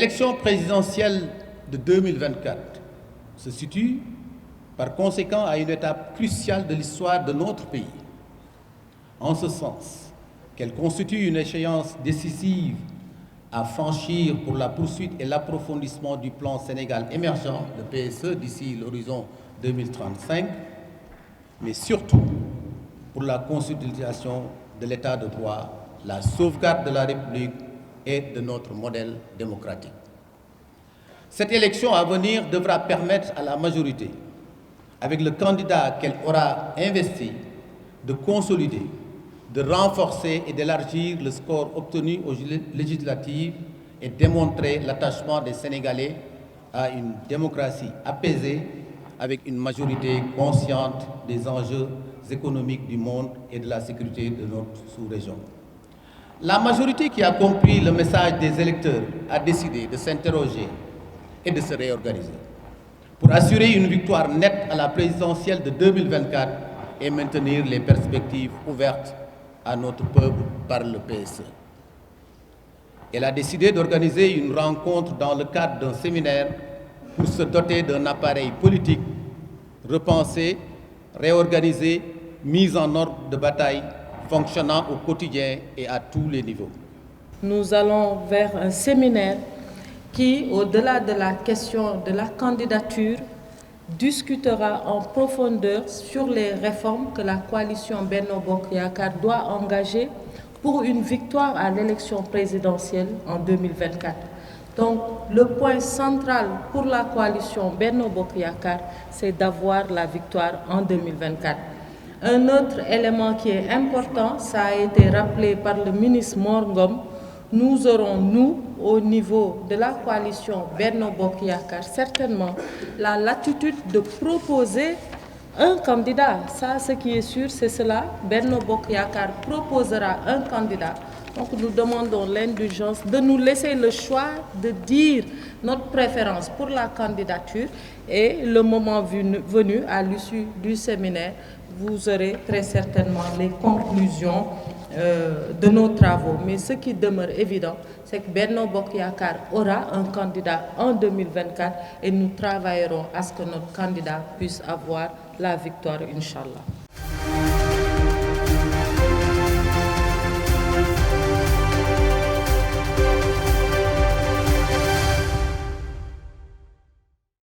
L'élection présidentielle de 2024 se situe par conséquent à une étape cruciale de l'histoire de notre pays. En ce sens, qu'elle constitue une échéance décisive à franchir pour la poursuite et l'approfondissement du plan Sénégal émergent, le PSE, d'ici l'horizon 2035, mais surtout pour la consolidation de l'état de droit, la sauvegarde de la République et de notre modèle démocratique. Cette élection à venir devra permettre à la majorité, avec le candidat qu'elle aura investi, de consolider, de renforcer et d'élargir le score obtenu aux législatives et démontrer l'attachement des Sénégalais à une démocratie apaisée avec une majorité consciente des enjeux économiques du monde et de la sécurité de notre sous-région. La majorité qui a compris le message des électeurs a décidé de s'interroger et de se réorganiser pour assurer une victoire nette à la présidentielle de 2024 et maintenir les perspectives ouvertes à notre peuple par le PSE. Elle a décidé d'organiser une rencontre dans le cadre d'un séminaire pour se doter d'un appareil politique repensé, réorganisé, mis en ordre de bataille, fonctionnant au quotidien et à tous les niveaux. Nous allons vers un séminaire qui, au-delà de la question de la candidature, discutera en profondeur sur les réformes que la coalition Benno Bokk Yakaar doit engager pour une victoire à l'élection présidentielle en 2024. Donc, le point central pour la coalition Benno Bokk Yakaar, c'est d'avoir la victoire en 2024. Un autre élément qui est important, ça a été rappelé par le ministre Mor Ngom, nous aurons, nous, au niveau de la coalition Benno Bokk Yakaar, certainement la latitude de proposer un candidat. Ça, ce qui est sûr, c'est cela. Benno Bokk Yakaar proposera un candidat. Donc nous demandons l'indulgence de nous laisser le choix de dire notre préférence pour la candidature et le moment venu, à l'issue du séminaire, vous aurez très certainement les conclusions de nos travaux. Mais ce qui demeure évident, c'est que Benno Bokk Yakaar aura un candidat en 2024 et nous travaillerons à ce que notre candidat puisse avoir la victoire, Inch'Allah.